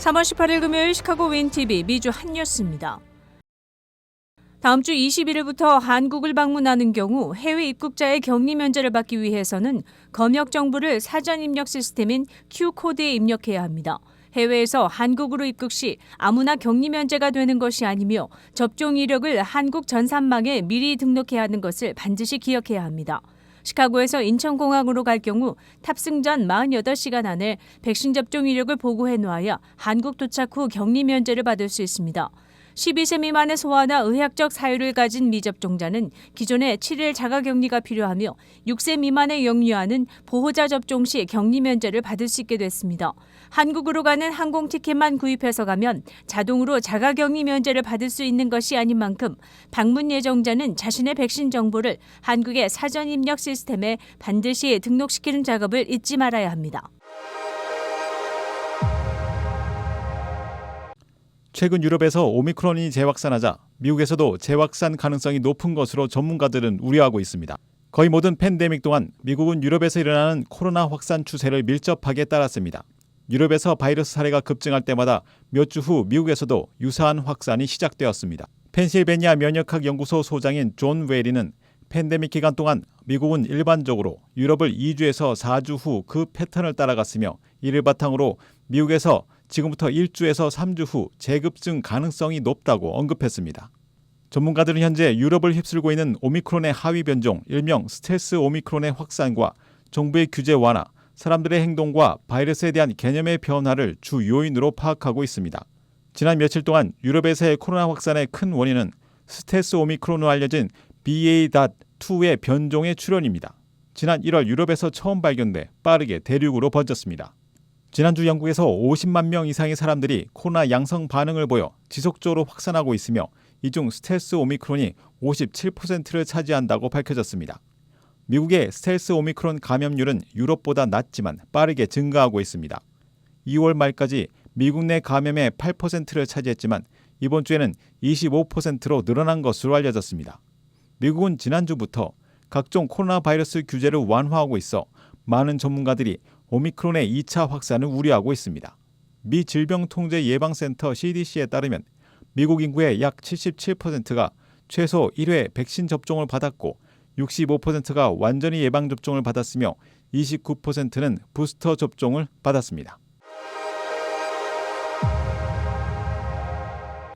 3월 18일 금요일 시카고 윈TV 미주 핫뉴스입니다. 다음 주 21일부터 한국을 방문하는 경우 해외 입국자의 격리 면제를 받기 위해서는 검역 정보를 사전 입력 시스템인 Q코드에 입력해야 합니다. 해외에서 한국으로 입국 시 아무나 격리 면제가 되는 것이 아니며 접종 이력을 한국 전산망에 미리 등록해야 하는 것을 반드시 기억해야 합니다. 시카고에서 인천공항으로 갈 경우 탑승 전 48시간 안에 백신 접종 이력을 보고해 놓아야 한국 도착 후 격리 면제를 받을 수 있습니다. 12세 미만의 소아나 의학적 사유를 가진 미접종자는 기존에 7일 자가격리가 필요하며 6세 미만의 영유아는 보호자 접종 시 격리 면제를 받을 수 있게 됐습니다. 한국으로 가는 항공 티켓만 구입해서 가면 자동으로 자가격리 면제를 받을 수 있는 것이 아닌 만큼 방문 예정자는 자신의 백신 정보를 한국의 사전 입력 시스템에 반드시 등록시키는 작업을 잊지 말아야 합니다. 최근 유럽에서 오미크론이 재확산하자 미국에서도 재확산 가능성이 높은 것으로 전문가들은 우려하고 있습니다. 거의 모든 팬데믹 동안 미국은 유럽에서 일어나는 코로나 확산 추세를 밀접하게 따랐습니다. 유럽에서 바이러스 사례가 급증할 때마다 몇 주 후 미국에서도 유사한 확산이 시작되었습니다. 펜실베니아 면역학 연구소 소장인 존 웨리는 팬데믹 기간 동안 미국은 일반적으로 유럽을 2주에서 4주 후 그 패턴을 따라갔으며 이를 바탕으로 미국에서 지금부터 1주에서 3주 후 재급증 가능성이 높다고 언급했습니다. 전문가들은 현재 유럽을 휩쓸고 있는 오미크론의 하위 변종, 일명 스텔스 오미크론의 확산과 정부의 규제 완화, 사람들의 행동과 바이러스에 대한 개념의 변화를 주 요인으로 파악하고 있습니다. 지난 며칠 동안 유럽에서의 코로나 확산의 큰 원인은 스텔스 오미크론으로 알려진 BA.2의 변종의 출현입니다. 지난 1월 유럽에서 처음 발견돼 빠르게 대륙으로 번졌습니다. 지난주 영국에서 50만 명 이상의 사람들이 코로나 양성 반응을 보여 지속적으로 확산하고 있으며 이 중 스텔스 오미크론이 57%를 차지한다고 밝혀졌습니다. 미국의 스텔스 오미크론 감염률은 유럽보다 낮지만 빠르게 증가하고 있습니다. 2월 말까지 미국 내 감염의 8%를 차지했지만 이번 주에는 25%로 늘어난 것으로 알려졌습니다. 미국은 지난주부터 각종 코로나 바이러스 규제를 완화하고 있어 많은 전문가들이 오미크론의 2차 확산을 우려하고 있습니다. 미 질병통제예방센터 CDC에 따르면 미국 인구의 약 77%가 최소 1회 백신 접종을 받았고 65%가 완전히 예방접종을 받았으며 29%는 부스터 접종을 받았습니다.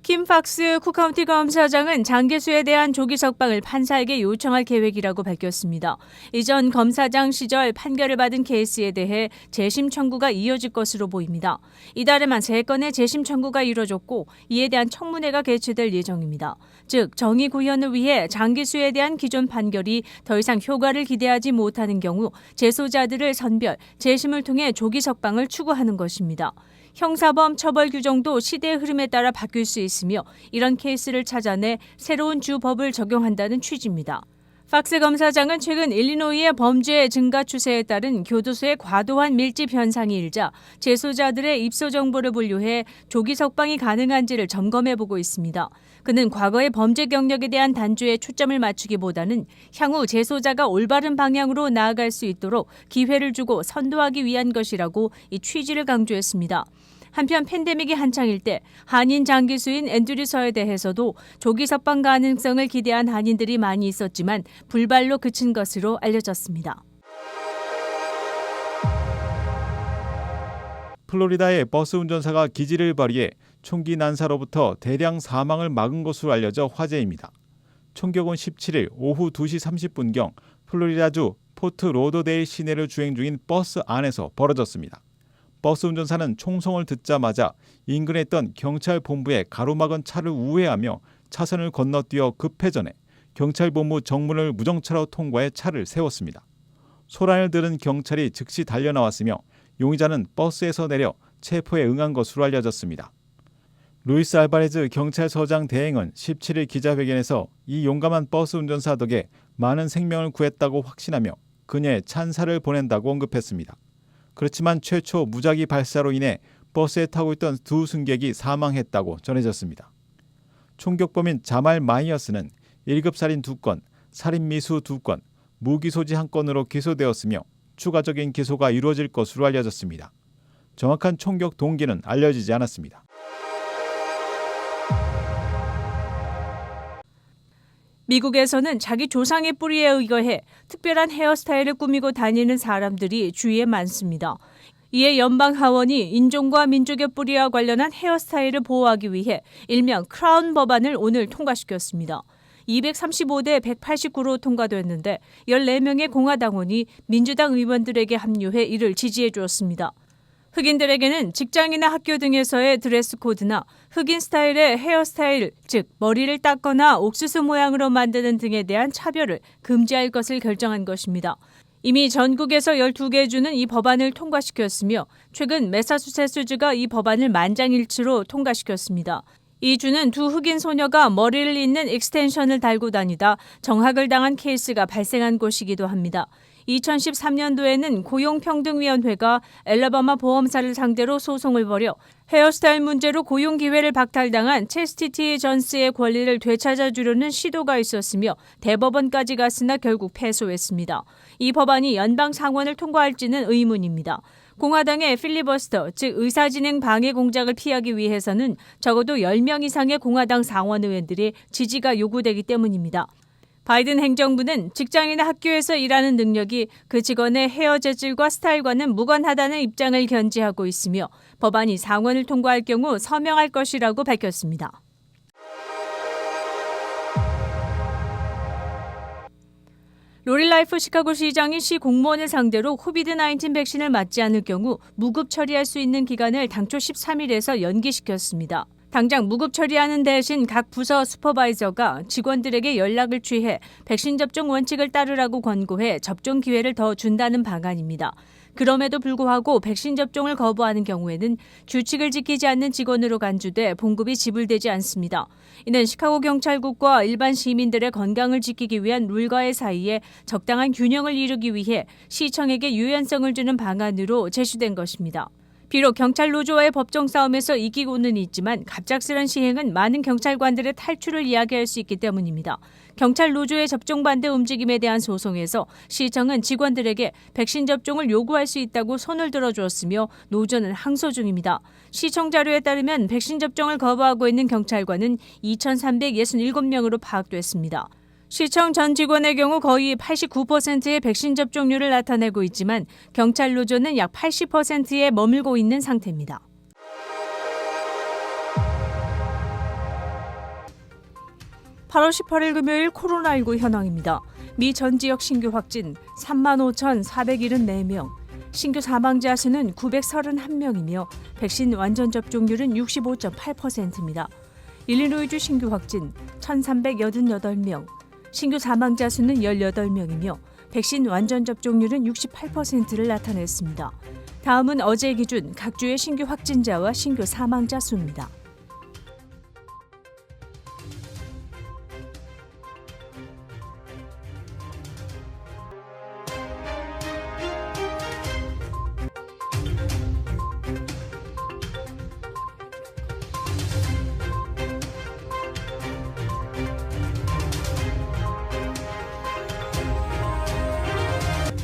킴 팍스 쿡카운티 검사장은 장기수에 대한 조기 석방을 판사에게 요청할 계획이라고 밝혔습니다. 이전 검사장 시절 판결을 받은 케이스에 대해 재심 청구가 이어질 것으로 보입니다. 이달에만 3건의 재심 청구가 이뤄졌고 이에 대한 청문회가 개최될 예정입니다. 즉 정의 구현을 위해 장기수에 대한 기존 판결이 더 이상 효과를 기대하지 못하는 경우 재소자들을 선별, 재심을 통해 조기 석방을 추구하는 것입니다. 형사범 처벌 규정도 시대의 흐름에 따라 바뀔 수 있으며 이런 케이스를 찾아내 새로운 주법을 적용한다는 취지입니다. 팍스 검사장은 최근 일리노이의 범죄 증가 추세에 따른 교도소의 과도한 밀집 현상이 일자 재소자들의 입소 정보를 분류해 조기 석방이 가능한지를 점검해보고 있습니다. 그는 과거의 범죄 경력에 대한 단죄에 초점을 맞추기보다는 향후 재소자가 올바른 방향으로 나아갈 수 있도록 기회를 주고 선도하기 위한 것이라고 이 취지를 강조했습니다. 한편 팬데믹이 한창일 때 한인 장기수인 앤드류서에 대해서도 조기 석방 가능성을 기대한 한인들이 많이 있었지만 불발로 그친 것으로 알려졌습니다. 플로리다의 버스 운전사가 기지를 발휘해 총기 난사로부터 대량 사망을 막은 것으로 알려져 화제입니다. 총격은 17일 오후 2시 30분경 플로리다주 포트 로더데일 시내를 주행 중인 버스 안에서 벌어졌습니다. 버스 운전사는 총성을 듣자마자 인근에 있던 경찰 본부에 가로막은 차를 우회하며 차선을 건너뛰어 급회전해 경찰 본부 정문을 무정차로 통과해 차를 세웠습니다. 소란을 들은 경찰이 즉시 달려나왔으며 용의자는 버스에서 내려 체포에 응한 것으로 알려졌습니다. 루이스 알바레즈 경찰서장 대행은 17일 기자회견에서 이 용감한 버스 운전사 덕에 많은 생명을 구했다고 확신하며 그녀의 찬사를 보낸다고 언급했습니다. 그렇지만 최초 무작위 발사로 인해 버스에 타고 있던 2 승객이 사망했다고 전해졌습니다. 총격범인 자말 마이어스는 1급 살인 2건, 살인 미수 2건, 무기 소지 1건으로 기소되었으며 추가적인 기소가 이루어질 것으로 알려졌습니다. 정확한 총격 동기는 알려지지 않았습니다. 미국에서는 자기 조상의 뿌리에 의거해 특별한 헤어스타일을 꾸미고 다니는 사람들이 주위에 많습니다. 이에 연방 하원이 인종과 민족의 뿌리와 관련한 헤어스타일을 보호하기 위해 일명 크라운 법안을 오늘 통과시켰습니다. 235대 189로 통과됐는데 14명의 공화당원이 민주당 의원들에게 합류해 이를 지지해 주었습니다. 흑인들에게는 직장이나 학교 등에서의 드레스 코드나 흑인 스타일의 헤어스타일, 즉 머리를 닦거나 옥수수 모양으로 만드는 등에 대한 차별을 금지할 것을 결정한 것입니다. 이미 전국에서 12개 주는 이 법안을 통과시켰으며 최근 매사추세츠주가 이 법안을 만장일치로 통과시켰습니다. 이 주는 두 흑인 소녀가 머리를 잇는 익스텐션을 달고 다니다 정학을 당한 케이스가 발생한 곳이기도 합니다. 2013년도에는 고용평등위원회가 엘라바마 보험사를 상대로 소송을 벌여 헤어스타일 문제로 고용 기회를 박탈당한 체스티티 존스의 권리를 되찾아주려는 시도가 있었으며 대법원까지 갔으나 결국 패소했습니다. 이 법안이 연방 상원을 통과할지는 의문입니다. 공화당의 필리버스터, 즉 의사진행 방해 공작을 피하기 위해서는 적어도 10명 이상의 공화당 상원 의원들의 지지가 요구되기 때문입니다. 바이든 행정부는 직장이나 학교에서 일하는 능력이 그 직원의 헤어 재질과 스타일과는 무관하다는 입장을 견지하고 있으며 법안이 상원을 통과할 경우 서명할 것이라고 밝혔습니다. 로리라이프 시카고 시장이 시 공무원을 상대로 코비드-19 백신을 맞지 않을 경우 무급 처리할 수 있는 기간을 당초 13일에서 연기시켰습니다. 당장 무급 처리하는 대신 각 부서 슈퍼바이저가 직원들에게 연락을 취해 백신 접종 원칙을 따르라고 권고해 접종 기회를 더 준다는 방안입니다. 그럼에도 불구하고 백신 접종을 거부하는 경우에는 규칙을 지키지 않는 직원으로 간주돼 봉급이 지불되지 않습니다. 이는 시카고 경찰국과 일반 시민들의 건강을 지키기 위한 룰과의 사이에 적당한 균형을 이루기 위해 시청에게 유연성을 주는 방안으로 제시된 것입니다. 비록 경찰 노조와의 법정 싸움에서 이기고는 있지만 갑작스런 시행은 많은 경찰관들의 탈출을 이야기할 수 있기 때문입니다. 경찰 노조의 접종 반대 움직임에 대한 소송에서 시청은 직원들에게 백신 접종을 요구할 수 있다고 손을 들어주었으며 노조는 항소 중입니다. 시청 자료에 따르면 백신 접종을 거부하고 있는 경찰관은 2,367명으로 파악됐습니다. 시청 전 직원의 경우 거의 89%의 백신 접종률을 나타내고 있지만 경찰 노조는 약 80%에 머물고 있는 상태입니다. (8월 18일) 금요일 코로나19 현황입니다. 미 전 지역 신규 확진 35,474명, 신규 사망자 수는 931명이며 백신 완전 접종률은 65.8%입니다. 일리노이주 신규 확진 1,388명, 신규 사망자 수는 18명이며 백신 완전 접종률은 68%를 나타냈습니다. 다음은 어제 기준 각 주의 신규 확진자와 신규 사망자 수입니다.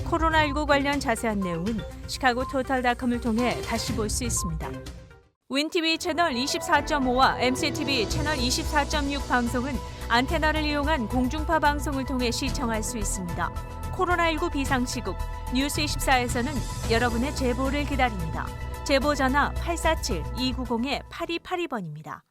코로나19 관련 자세한 내용은 시카고 토탈닷컴을 통해 다시 볼 수 있습니다. 윈TV 채널 24.5와 MCTV 채널 24.6 방송은 안테나를 이용한 공중파 방송을 통해 시청할 수 있습니다. 코로나19 비상시국 뉴스24에서는 여러분의 제보를 기다립니다. 제보 전화 847-290-8282번입니다.